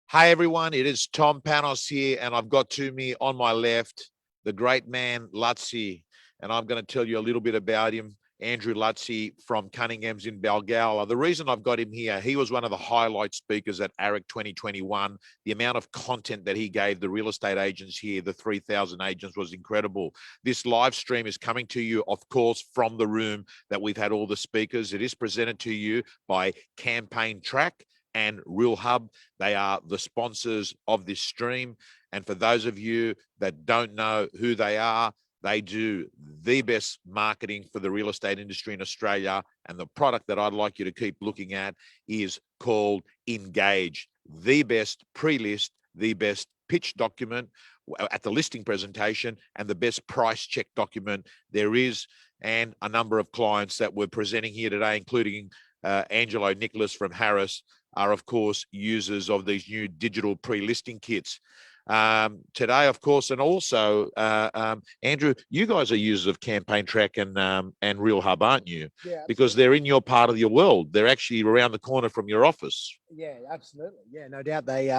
Hey everyone, it is Tom Panos here, and I've got to me on my left the great man Lutze, and I'm going to tell you a little bit about him. Andrew Lutze from Cunninghams in Balgowlah. The reason I've got him here, he was one of the highlight speakers at AREC 2021. The amount of content that he gave the real estate agents here, the 3,000 agents, was incredible. This live stream is coming to you, of course, from the room that we've had all the speakers. It is presented to you by Campaign Track and Real Hub. They are the sponsors of this stream. And for those of you that don't know who they are, they do the best marketing for the real estate industry in Australia. And the product that I'd like you to keep looking at is called Engage, the best pre-list, the best pitch document at the listing presentation, and the best price check document there is. And a number of clients that we're presenting here today, including Angelo Nicholas from Harris, are of course users of these new digital pre-listing kits today, of course. And also Andrew, you guys are users of Campaign Track and Real Hub, aren't you? Yeah, because they're in your part of your world. They're actually around the corner from your office. Yeah, absolutely. Yeah, no doubt. They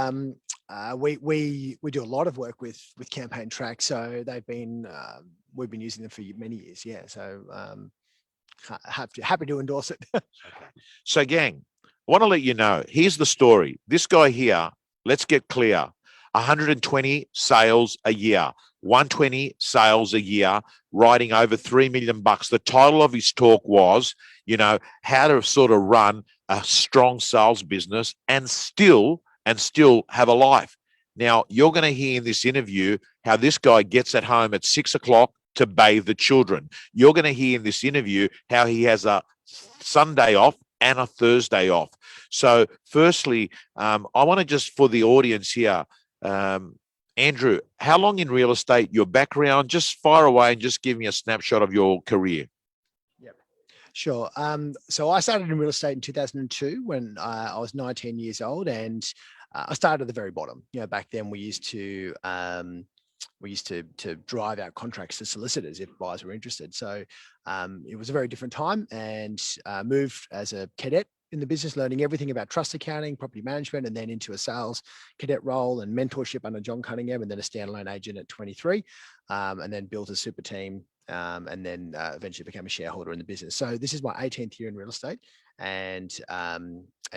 we do a lot of work with Campaign Track, so they've been we've been using them for many years. Yeah, so happy to endorse it. Okay. So gang, I want to let you know, here's the story. This guy here, let's get clear, 120 sales a year, 120 sales a year, writing over $3 million. The title of his talk was, how to sort of run a strong sales business and still have a life. Now, you're going to hear in this interview how this guy gets at home at 6 o'clock to bathe the children. You're going to hear in this interview how he has a Sunday off and a Thursday off. So firstly, I want to just, for the audience here, Andrew, how long in real estate, your background, just fire away and just give me a snapshot of your career. Yep, sure. So I started in real estate in 2002 when I was 19 years old, and I started at the very bottom. Back then we used to drive out contracts to solicitors if buyers were interested. So it was a very different time, and moved as a cadet in the business, learning everything about trust accounting, property management, and then into a sales cadet role and mentorship under John Cunningham, and then a standalone agent at 23, and then built a super team, and then eventually became a shareholder in the business. So this is my 18th year in real estate, and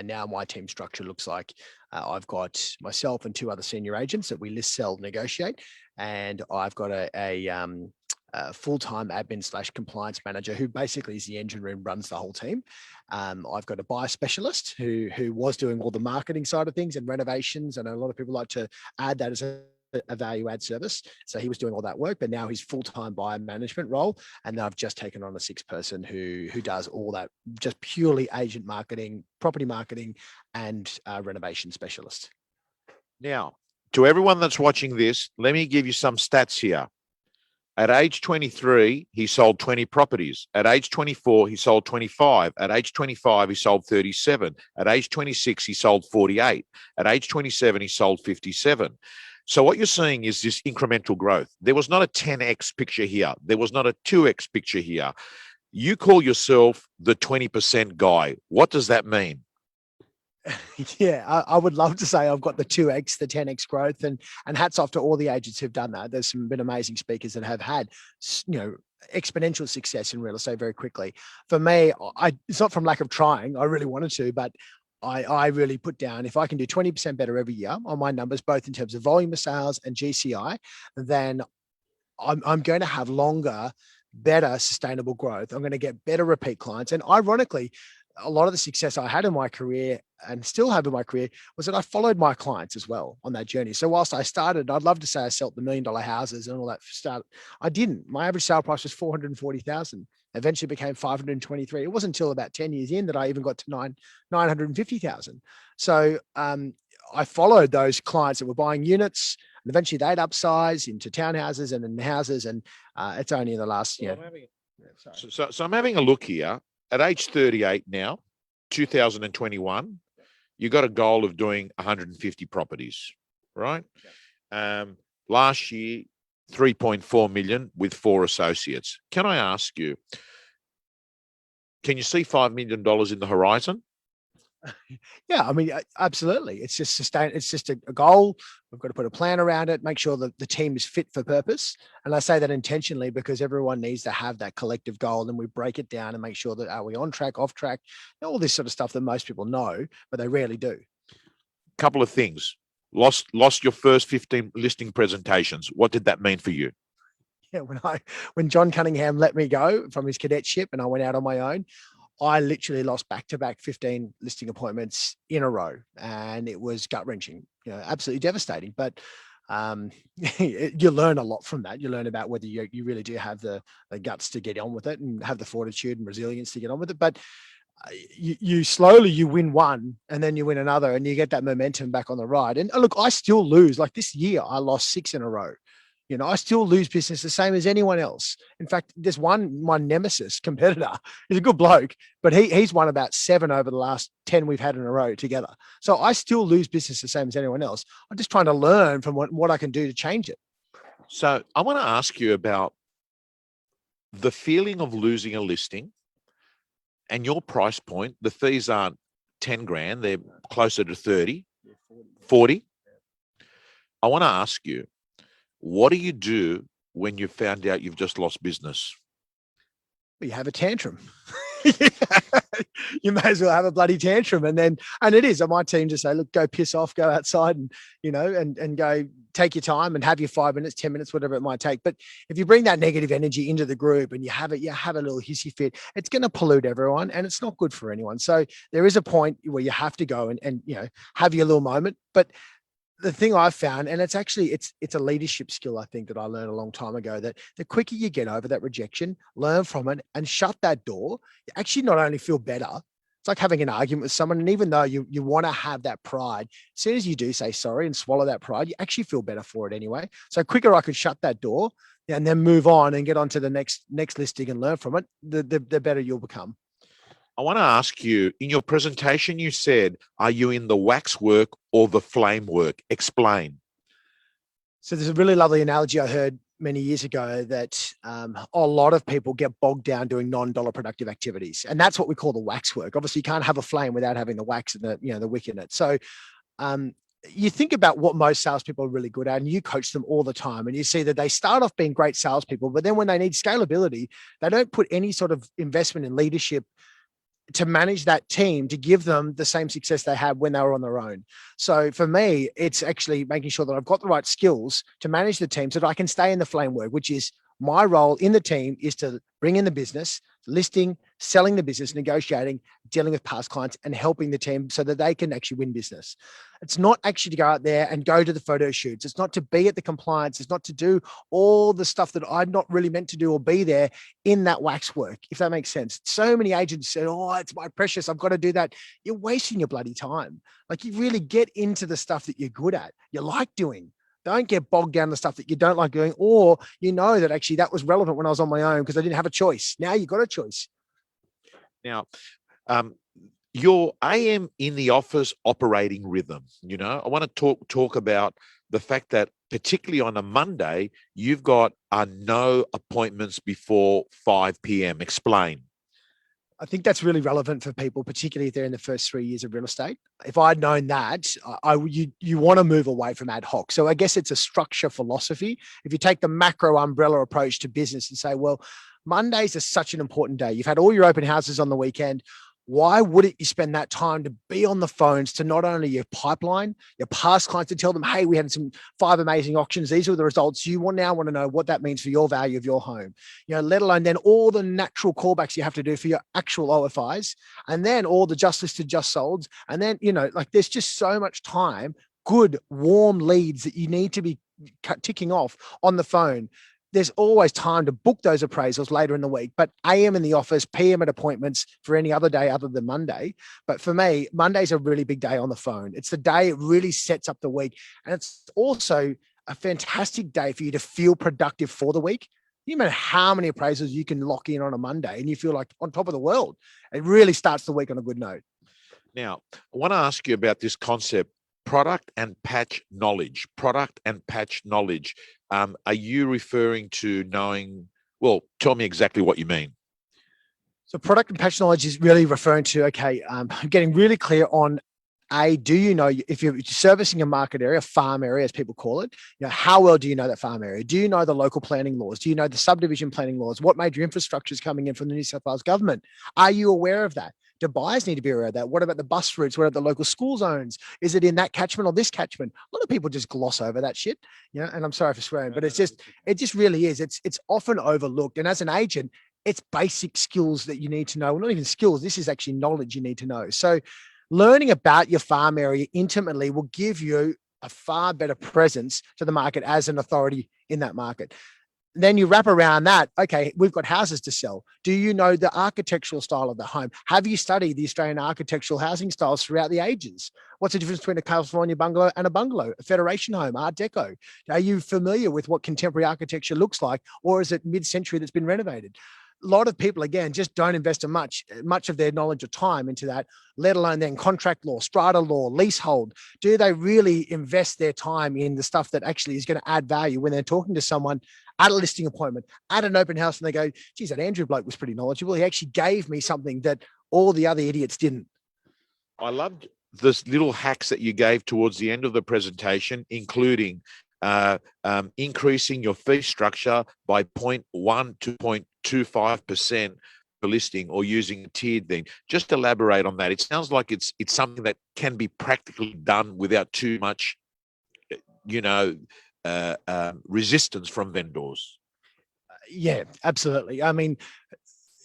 now my team structure looks like I've got myself and 2 other senior agents that we list, sell, negotiate, and I've got a full-time admin / compliance manager who basically is the engine room, runs the whole team. I've got a buyer specialist who was doing all the marketing side of things and renovations, and a lot of people like to add that as a value add service. So he was doing all that work, but now he's full-time buyer management role. And then I've just taken on a 6th person who does all that, just purely agent marketing, property marketing, and renovation specialist. Now, to everyone that's watching this, let me give you some stats here. At age 23, he sold 20 properties. At age 24, he sold 25. At age 25, he sold 37. At age 26, he sold 48. At age 27, he sold 57. So what you're seeing is this incremental growth. There was not a 10x picture here. There was not a 2x picture here. You call yourself the 20% guy. What does that mean? Yeah, I would love to say I've got the 2x, the 10x growth, and hats off to all the agents who've done that. There's been amazing speakers that have had, exponential success in real estate very quickly. For me, it's not from lack of trying. I really wanted to, but I really put down, if I can do 20% better every year on my numbers, both in terms of volume of sales and GCI, then I'm going to have longer, better, sustainable growth. I'm going to get better repeat clients. And ironically, a lot of the success I had in my career and still have in my career was that I followed my clients as well on that journey. So whilst I started, I'd love to say I sold the $1 million houses and all that stuff. I didn't. My average sale price was $440,000. Eventually became $523,000. It wasn't until about 10 years in that I even got to $950,000. So I followed those clients that were buying units, and eventually they'd upsize into townhouses and then houses. And it's only in the last, So I'm having a look here. At age 38 now, 2021, you got a goal of doing 150 properties, right? Last year, 3.4 million with 4 associates. Can I ask you, can you see $5 million in the horizon? Yeah, I mean, absolutely. It's just It's just a goal. We've got to put a plan around it. Make sure that the team is fit for purpose. And I say that intentionally because everyone needs to have that collective goal. And we break it down and make sure that are we on track, off track, all this sort of stuff that most people know, but they rarely do. Couple of things. Lost your first 15 listing presentations. What did that mean for you? Yeah, when John Cunningham let me go from his cadetship and I went out on my own, I literally lost back-to-back 15 listing appointments in a row, and it was gut-wrenching, absolutely devastating. But you learn a lot from that. You learn about whether you really do have the guts to get on with it and have the fortitude and resilience to get on with it. But you slowly you win one and then you win another and you get that momentum back on the ride. And look, I still lose. Like this year, I lost 6 in a row. I still lose business the same as anyone else. In fact, there's my nemesis competitor. He's a good bloke, but he's won about 7 over the last 10 we've had in a row together. So I still lose business the same as anyone else. I'm just trying to learn from what I can do to change it. So I want to ask you about the feeling of losing a listing and your price point. The fees aren't 10 grand. They're closer to 30, 40. I want to ask you, what do you do when you found out you've just lost business? You have a tantrum. You may as well have a bloody tantrum. And it is on my team to say, look, go piss off, go outside and, and go take your time and have your 5 minutes, 10 minutes, whatever it might take. But if you bring that negative energy into the group and you have a little hissy fit, it's going to pollute everyone and it's not good for anyone. So there is a point where you have to go and have your little moment. But the thing I've found, and it's a leadership skill, I think, that I learned a long time ago, that the quicker you get over that rejection, learn from it and shut that door, you actually not only feel better, it's like having an argument with someone. And even though you want to have that pride, as soon as you do say sorry and swallow that pride, you actually feel better for it anyway. So quicker I could shut that door and then move on and get on to the next listing and learn from it, the better you'll become. I want to ask you, in your presentation, you said, are you in the wax work or the flame work? Explain. So there's a really lovely analogy I heard many years ago that a lot of people get bogged down doing non-dollar productive activities. And that's what we call the wax work. Obviously, you can't have a flame without having the wax and the wick in it. So you think about what most salespeople are really good at, and you coach them all the time. And you see that they start off being great salespeople, but then when they need scalability, they don't put any sort of investment in leadership to manage that team to give them the same success they had when they were on their own. So for me, it's actually making sure that I've got the right skills to manage the team so that I can stay in the flame work, which is my role in the team is to bring in the business, listing, selling the business, negotiating, dealing with past clients and helping the team so that they can actually win business. It's not actually to go out there and go to the photo shoots. It's not to be at the compliance. It's not to do all the stuff that I'm not really meant to do or be there in that wax work, if that makes sense. So many agents said, oh, it's my precious, I've got to do that. You're wasting your bloody time. Like you really get into the stuff that you're good at, you like doing. Don't get bogged down in the stuff that you don't like doing, or that actually that was relevant when I was on my own because I didn't have a choice. Now you've got a choice. Now, your AM in the office operating rhythm, I want to talk about the fact that particularly on a Monday, you've got no appointments before 5 p.m. Explain. I think that's really relevant for people, particularly if they're in the first 3 years of real estate. If I'd known that, you want to move away from ad hoc. So I guess it's a structure philosophy. If you take the macro umbrella approach to business and say, well, Mondays are such an important day. You've had all your open houses on the weekend. Why wouldn't you spend that time to be on the phones to not only your pipeline, your past clients, to tell them, hey, we had 5 amazing auctions. These are the results. You now want to know what that means for your value of your home, let alone then all the natural callbacks you have to do for your actual OFIs, and then all the just listed, just solds. And then, there's just so much time, good, warm leads that you need to be ticking off on the phone. There's always time to book those appraisals later in the week, but AM in the office, PM at appointments for any other day other than Monday. But for me, Monday's a really big day on the phone. It's the day it really sets up the week. And it's also a fantastic day for you to feel productive for the week. You know how many appraisals you can lock in on a Monday and you feel like on top of the world. It really starts the week on a good note. Now, I want to ask you about this concept, product and patch knowledge. Are you referring to knowing, well, tell me exactly what you mean. So product and patch knowledge is really referring to, okay, getting really clear on, do you know, if you're servicing a market area, farm area, as people call it, how well do you know that farm area? Do you know the local planning laws? Do you know the subdivision planning laws? What major infrastructure is coming in from the New South Wales government? Are you aware of that? Do buyers need to be aware of that? What about the bus routes? What about the local school zones? Is it in that catchment or this catchment? A lot of people just gloss over that shit, and I'm sorry for swearing, but it just really is. It's often overlooked. And as an agent, it's basic skills that you need to know. Well, not even skills. This is actually knowledge you need to know. So learning about your farm area intimately will give you a far better presence to the market as an authority in that market. Then you wrap around that, okay, we've got houses to sell. Do you know the architectural style of the home? Have you studied the Australian architectural housing styles throughout the ages? What's the difference between a California bungalow and a bungalow, a Federation home, Art Deco? Are you familiar with what contemporary architecture looks like, or is it mid-century that's been renovated? A lot of people, again, just don't invest much of their knowledge or time into that, let alone then contract law, strata law, leasehold. Do they really invest their time in the stuff that actually is going to add value when they're talking to someone at a listing appointment, at an open house, and they go, geez, that Andrew bloke was pretty knowledgeable. He actually gave me something that all the other idiots didn't. I loved this little hacks that you gave towards the end of the presentation, including increasing your fee structure by 0.1 to 0.25% per listing, or using a tiered thing. Just elaborate on that. It sounds like it's something that can be practically done without too much, resistance from vendors. Yeah, absolutely. I mean,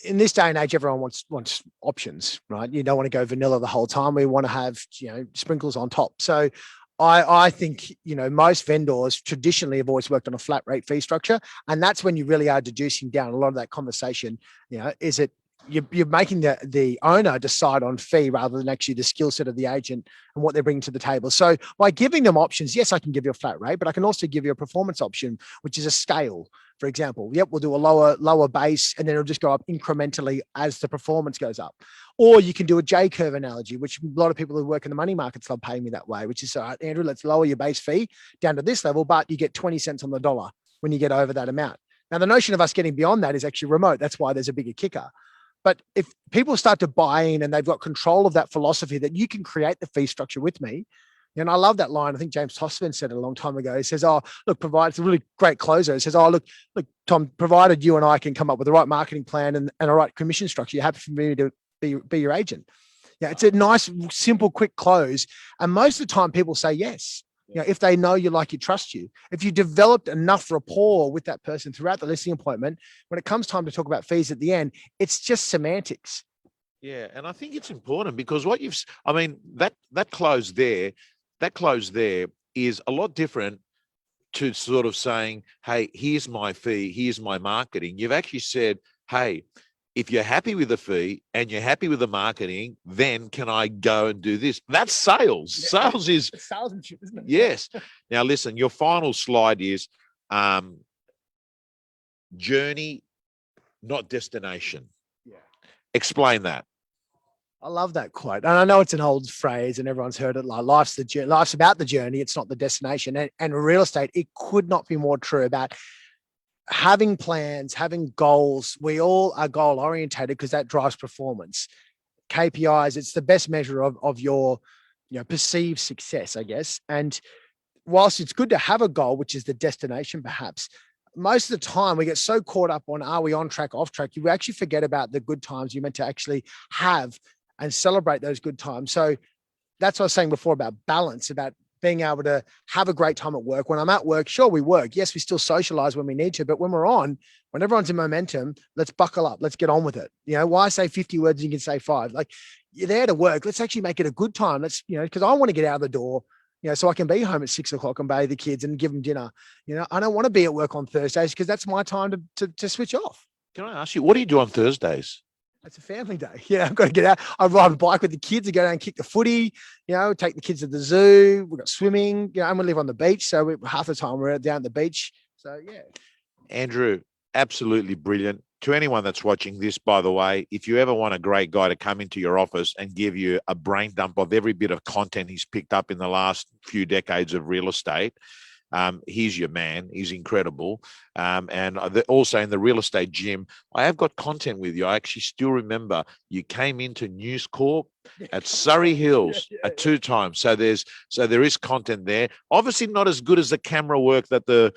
in this day and age, everyone wants options, right? You don't want to go vanilla the whole time. We want to have, sprinkles on top. So I think, most vendors traditionally have always worked on a flat rate fee structure. And that's when you really are deducing down a lot of that conversation. Is it you're making the owner decide on fee rather than actually the skill set of the agent and what they're bringing to the table. So by giving them options, yes, I can give you a flat rate, but I can also give you a performance option, which is a scale. For example, yep, we'll do a lower base, and then it'll just go up incrementally as the performance goes up. Or you can do a J curve analogy, which a lot of people who work in the money markets love paying me that way, which is, all right, Andrew, let's lower your base fee down to this level, but you get 20 cents on the dollar when you get over that amount. Now, the notion of us getting beyond that is actually remote. That's why there's a bigger kicker. But if people start to buy in and they've got control of that philosophy that you can create the fee structure with me, and I love that line. I think James Tossman said it a long time ago. He says, oh, look, it's a really great closer. He says, oh, look, Tom, provided you and I can come up with the right marketing plan and a right commission structure, you're happy for me to be your agent. Yeah, it's a nice, simple, quick close. And most of the time people say yes. If they know you, like you, trust you. If you developed enough rapport with that person throughout the listing appointment, when it comes time to talk about fees at the end, it's just semantics. Yeah, and I think it's important because that close there is a lot different to sort of saying, hey, here's my fee, here's my marketing. You've actually said, hey, if you're happy with the fee and you're happy with the marketing, then can I go and do this? That's sales. Yeah. Sales is salesmanship, isn't it? Yes. Now listen, your final slide is journey, not destination. Yeah. Explain that. I love that quote. And I know it's an old phrase and everyone's heard it, like life's about the journey. It's not the destination. And real estate, it could not be more true about having plans, having goals. We all are goal orientated because that drives performance. KPIs, it's the best measure of your perceived success, I guess. And whilst it's good to have a goal, which is the destination, perhaps, most of the time we get so caught up on, are we on track, off track? You actually forget about the good times you're meant to actually have and celebrate those good times. So that's what I was saying before about balance, about being able to have a great time at work. When I'm at work, sure, we work. Yes, we still socialize when we need to, but when when everyone's in momentum, let's buckle up. Let's get on with it. Why say 50 words and you can say 5? Like, you're there to work. Let's actually make it a good time. Let's, because I want to get out of the door, so I can be home at 6 o'clock and bathe the kids and give them dinner. I don't want to be at work on Thursdays because that's my time to switch off. Can I ask you, what do you do on Thursdays? It's a family day. I've got to get out. I ride a bike with the kids and go down and kick the footy, take the kids to the zoo. We've got swimming, and we live on the beach. So half the time we're down at the beach. So, yeah. Andrew, absolutely brilliant. To anyone that's watching this, by the way, if you ever want a great guy to come into your office and give you a brain dump of every bit of content he's picked up in the last few decades of real estate, He's your man. He's incredible. And also in the real estate gym, I have got content with you. I actually still remember you came into News Corp at Surrey Hills at 2 times. So there is content there. Obviously not as good as the camera work that the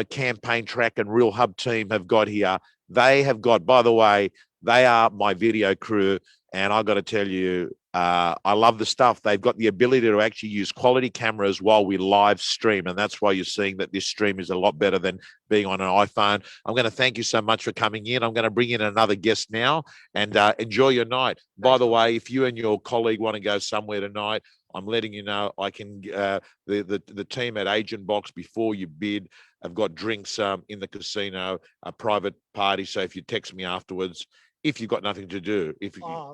Campaign Track and Real Hub team have got here. They have got, by the way, they are my video crew, and I got to tell you, I love the stuff. They've got the ability to actually use quality cameras while we live stream, and that's why you're seeing that this stream is a lot better than being on an iPhone. I'm going to thank you so much for coming in. I'm going to bring in another guest now, and enjoy your night. By the way, if you and your colleague want to go somewhere tonight, I'm letting you know. I can the team at Agent Box, before you bid, I've got drinks in the casino, a private party. So if you text me afterwards, if you've got nothing to do,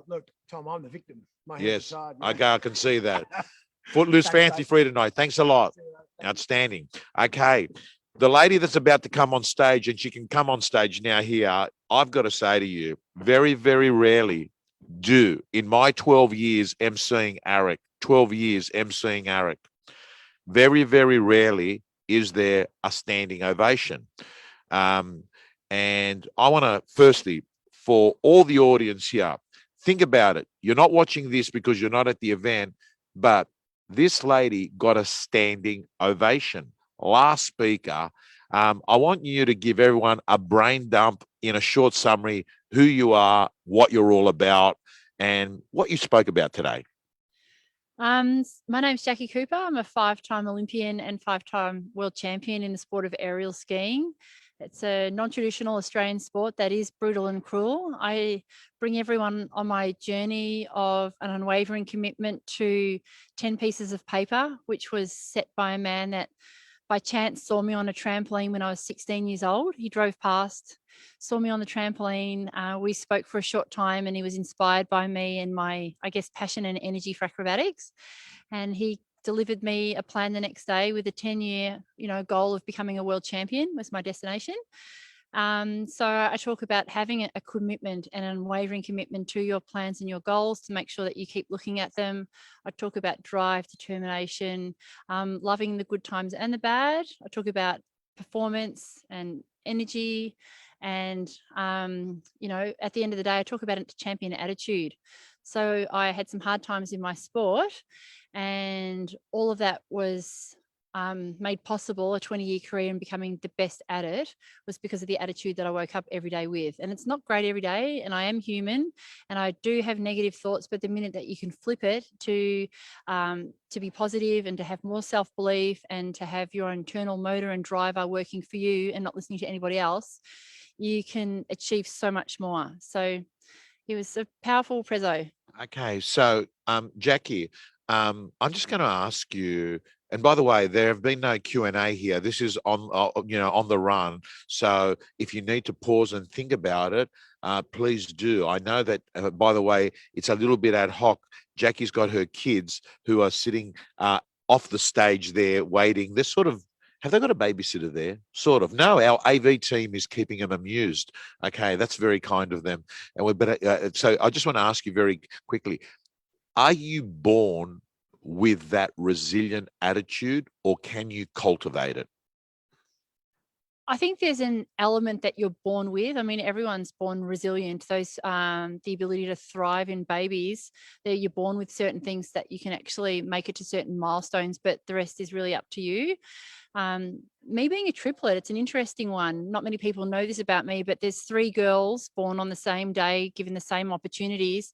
look, Tom, I'm the victim. My yes, tired, okay, I can see that. Footloose fancy free tonight. Thanks a lot. Outstanding. Okay. The lady that's about to come on stage, and she can come on stage now here, I've got to say to you, very, very rarely in my 12 years emceeing AREC, 12 years emceeing AREC, very, very rarely is there a standing ovation. And I want to, firstly, for all the audience here, think about it. You're not watching this because you're not at the event, but this lady got a standing ovation. Last speaker, I want you to give everyone a brain dump in a short summary, who you are, what you're all about, and what you spoke about today. My name's Jacqui Cooper. I'm a 5-time Olympian and 5-time world champion in the sport of aerial skiing. It's a non-traditional Australian sport that is brutal and cruel. I bring everyone on my journey of an unwavering commitment to 10 pieces of paper, which was set by a man that by chance saw me on a trampoline when I was 16 years old. He drove past, saw me on the trampoline. We spoke for a short time, and he was inspired by me and my, passion and energy for acrobatics. And he delivered me a plan the next day with a 10-year, goal of becoming a world champion was my destination. So I talk about having a commitment and an unwavering commitment to your plans and your goals to make sure that you keep looking at them. I talk about drive, determination, loving the good times and the bad. I talk about performance and energy. And, at the end of the day, I talk about a champion attitude. So I had some hard times in my sport, and all of that was made possible. A 20-year career and becoming the best at it was because of the attitude that I woke up every day with. And it's not great every day, and I am human, and I do have negative thoughts, but the minute that you can flip it to be positive and to have more self-belief and to have your internal motor and driver working for you and not listening to anybody else, you can achieve so much more. So it was a powerful prezzo. Okay, so Jacqui, I'm just going to ask you, and by the way, there have been no Q&A here. This is on the run. So if you need to pause and think about it, please do. I know that, by the way, it's a little bit ad hoc. Jacqui's got her kids who are sitting off the stage there waiting. They're sort of, have they got a babysitter there? Sort of. No, our AV team is keeping them amused. Okay, that's very kind of them. And so I just want to ask you very quickly, are you born with that resilient attitude, or can you cultivate it? I think there's an element that you're born with. I mean, everyone's born resilient. Those, the ability to thrive in babies, that you're born with certain things that you can actually make it to certain milestones, but the rest is really up to you. Me being a triplet, it's an interesting one. Not many people know this about me, but there's 3 girls born on the same day, given the same opportunities.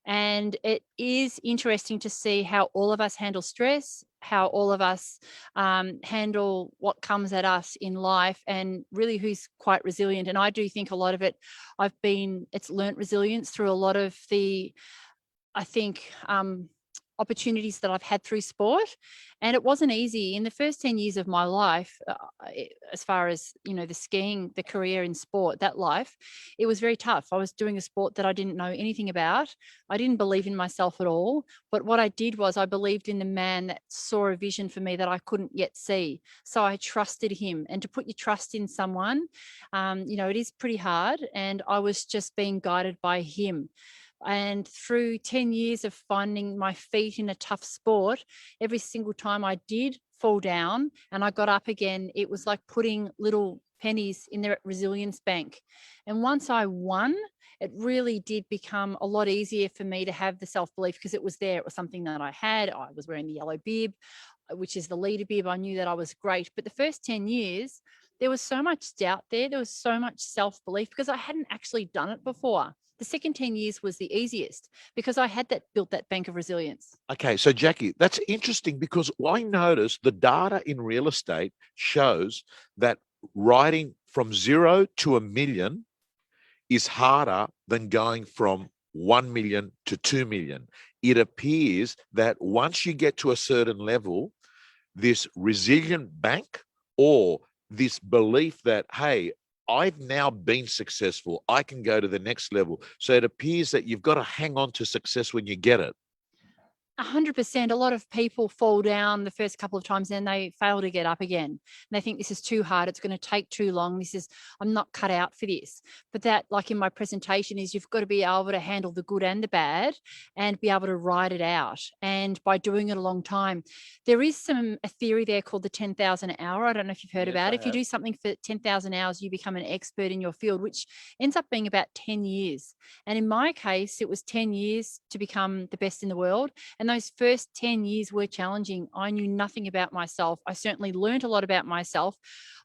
And it is interesting to see how all of us handle stress, how all of us handle what comes at us in life, and really who's quite resilient. And I do think a lot of it, it's learnt resilience through a lot of the, opportunities that I've had through sport. And it wasn't easy in the first 10 years of my life, as far as, the skiing, the career in sport, that life, it was very tough. I was doing a sport that I didn't know anything about. I didn't believe in myself at all. But what I did was I believed in the man that saw a vision for me that I couldn't yet see. So I trusted him. And to put your trust in someone, it is pretty hard. And I was just being guided by him. And through 10 years of finding my feet in a tough sport, every single time I did fall down and I got up again, it was like putting little pennies in their resilience bank. And once I won, it really did become a lot easier for me to have the self-belief because it was there. It was something that I had. I was wearing the yellow bib, which is the leader bib. I knew that I was great. But the first 10 years, there was so much doubt there. There was so much self-belief because I hadn't actually done it before. The second 10 years was the easiest because I had built that bank of resilience. Okay, so Jacqui, that's interesting because I noticed the data in real estate shows that writing from 0 to $1 million is harder than going from 1 million to 2 million. It appears that once you get to a certain level, this resilient bank or this belief that, hey, I've now been successful, I can go to the next level. So it appears that you've got to hang on to success when you get it. 100%. A lot of people fall down the first couple of times and they fail to get up again. And they think this is too hard. It's going to take too long. I'm not cut out for this. But that, like in my presentation, is you've got to be able to handle the good and the bad and be able to ride it out. And by doing it a long time, there is a theory there called the 10,000 hour. I don't know if you've heard about it. If you do something for 10,000 hours, you become an expert in your field, which ends up being about 10 years. And in my case, it was 10 years to become the best in the world. And those first 10 years were challenging. I knew nothing about myself. I certainly learned a lot about myself.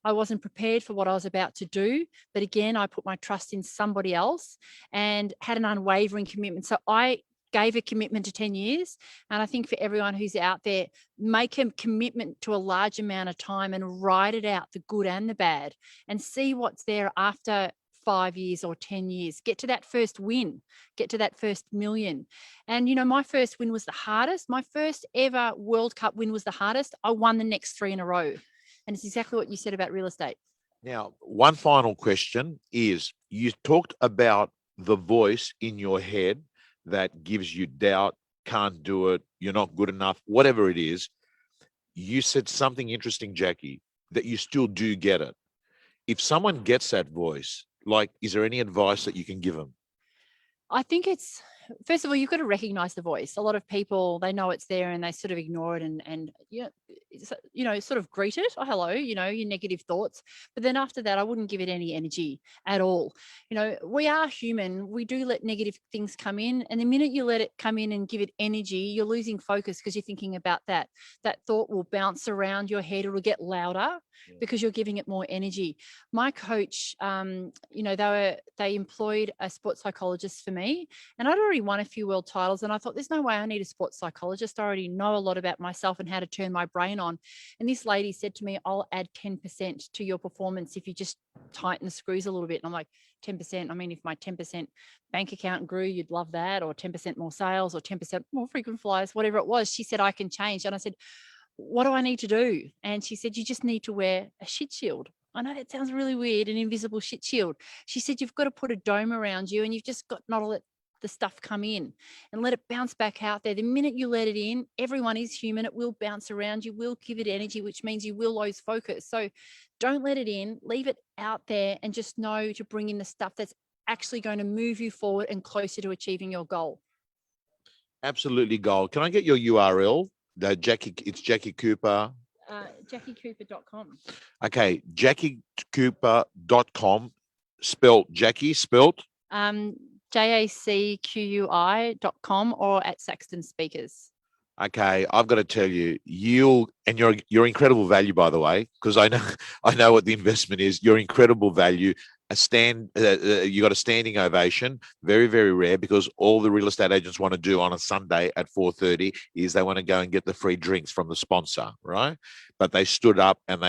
I wasn't prepared for what I was about to do. But again, I put my trust in somebody else and had an unwavering commitment. So I gave a commitment to 10 years. And I think for everyone who's out there, make a commitment to a large amount of time and ride it out, the good and the bad, and see what's there after 5 years or 10 years. Get to that first win, get to that first million. And, my first win was the hardest. My first ever World Cup win was the hardest. I won the next 3 in a row. And it's exactly what you said about real estate. Now, one final question is, you talked about the voice in your head that gives you doubt, can't do it, you're not good enough, whatever it is. You said something interesting, Jacqui, that you still do get it. If someone gets that voice, is there any advice that you can give them? I think it's, first of all, you've got to recognize the voice. A lot of people, they know it's there and they sort of ignore it and sort of greet it. Oh, hello, your negative thoughts. But then after that, I wouldn't give it any energy at all. We are human. We do let negative things come in. And the minute you let it come in and give it energy, you're losing focus because you're thinking about that. That thought will bounce around your head. It'll get louder because you're giving it more energy. My coach, they employed a sports psychologist for me, and I'd already won a few world titles. And I thought, there's no way I need a sports psychologist. I already know a lot about myself and how to turn my brain on. And this lady said to me, I'll add 10% to your performance if you just tighten the screws a little bit. And I'm like, 10%? I mean, if my 10% bank account grew, you'd love that, or 10% more sales, or 10% more frequent flyers, whatever it was. She said, I can change. And I said, what do I need to do? And she said, you just need to wear a shit shield. I know that sounds really weird, an invisible shit shield. She said, you've got to put a dome around you and you've just got not to let the stuff come in and let it bounce back out there. The minute you let it in, everyone is human. It will bounce around. You will give it energy, which means you will lose focus. So don't let it in, leave it out there and just know to bring in the stuff that's actually going to move you forward and closer to achieving your goal. Absolutely, gold. Can I get your URL? Jacqui, it's Jacqui Cooper. JacquiCooper.com. Okay, JacquiCooper.com. Spelt Jacqui, spelt? JACQUI.com or at Saxton Speakers. Okay, I've got to tell you, you're incredible value, by the way, because I know what the investment is. You're incredible value. You got a standing ovation, very, very rare, because all the real estate agents want to do on a Sunday at 4:30 is they want to go and get the free drinks from the sponsor, right? But they stood up and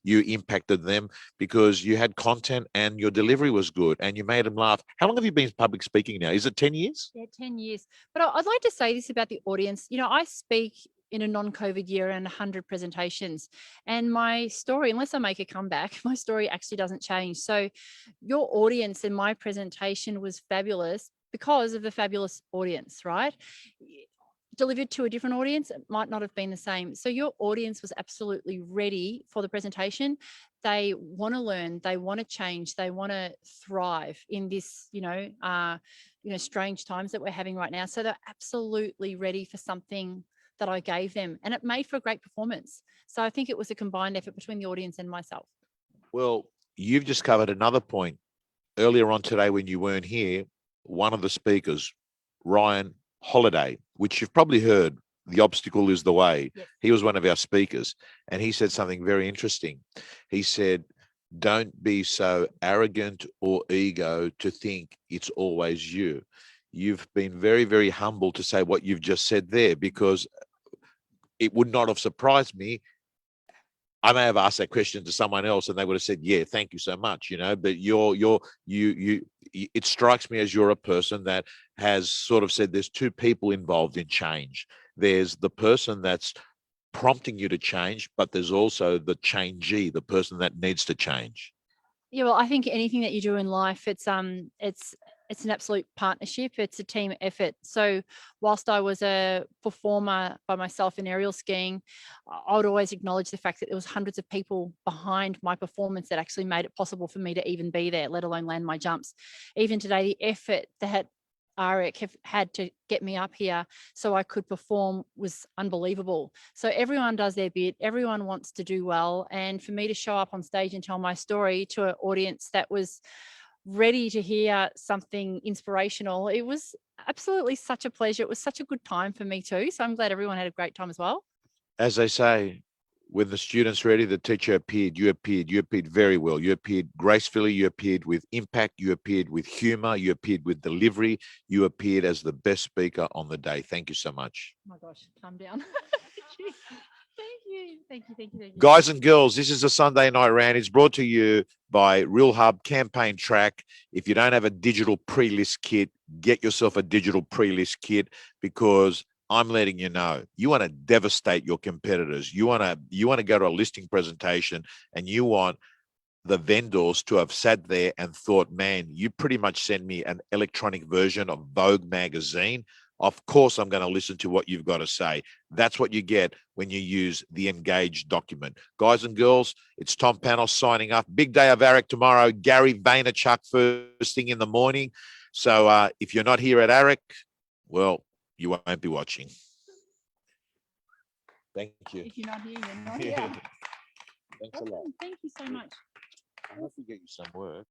you impacted them because you had content and your delivery was good and you made them laugh. How long have you been public speaking now? Is it 10 years? Yeah, 10 years. But I'd like to say this about the audience. I speak in a non-COVID year and 100 presentations. And my story, unless I make a comeback, my story actually doesn't change. So your audience in my presentation was fabulous because of the fabulous audience, right? Delivered to a different audience, it might not have been the same. So your audience was absolutely ready for the presentation. They want to learn, they want to change, they want to thrive in this, strange times that we're having right now. So they're absolutely ready for something that I gave them, and it made for a great performance. So I think it was a combined effort between the audience and myself. Well, you've just covered another point. Earlier on today, when you weren't here, one of the speakers, Ryan Holiday, which you've probably heard, the obstacle is the way. Yes. He was one of our speakers, and he said something very interesting. He said, don't be so arrogant or ego to think it's always you. You've been very, very humble to say what you've just said there, because it would not have surprised me. I may have asked that question to someone else and they would have said, yeah, thank you so much, but it strikes me as you're a person that has sort of said there's two people involved in change. There's the person that's prompting you to change, but there's also the changee, the person that needs to change. Yeah, well, I think anything that you do in life, it's an absolute partnership. It's a team effort. So whilst I was a performer by myself in aerial skiing, I would always acknowledge the fact that there was hundreds of people behind my performance that actually made it possible for me to even be there, let alone land my jumps. Even today, the effort that AREC have had to get me up here so I could perform was unbelievable. So everyone does their bit, everyone wants to do well. And for me to show up on stage and tell my story to an audience that was ready to hear something inspirational, it was absolutely such a pleasure. It was such a good time for me too. So I'm glad everyone had a great time as well. As they say, when the student's ready, the teacher appeared. You appeared very well. You appeared gracefully. You appeared with impact. You appeared with humor. You appeared with delivery. You appeared as the best speaker on the day. Thank you so much. Oh my gosh, calm down. Thank you. Guys and girls, this is a Sunday night rant. It's brought to you by Real Hub Campaign Track. If you don't have a digital pre-list kit, get yourself a digital pre-list kit, because I'm letting you know, you want to devastate your competitors. You want to go to a listing presentation and you want the vendors to have sat there and thought, man, you pretty much send me an electronic version of Vogue magazine. Of course, I'm going to listen to what you've got to say. That's what you get when you use the Engage document. Guys and girls, it's Tom Panos signing off. Big day of AREC tomorrow. Gary Vaynerchuk first thing in the morning. So if you're not here at AREC, well, you won't be watching. Thank you. If you're not here, you're not here. Thanks a lot. Thank you so much. I hope we get you some work.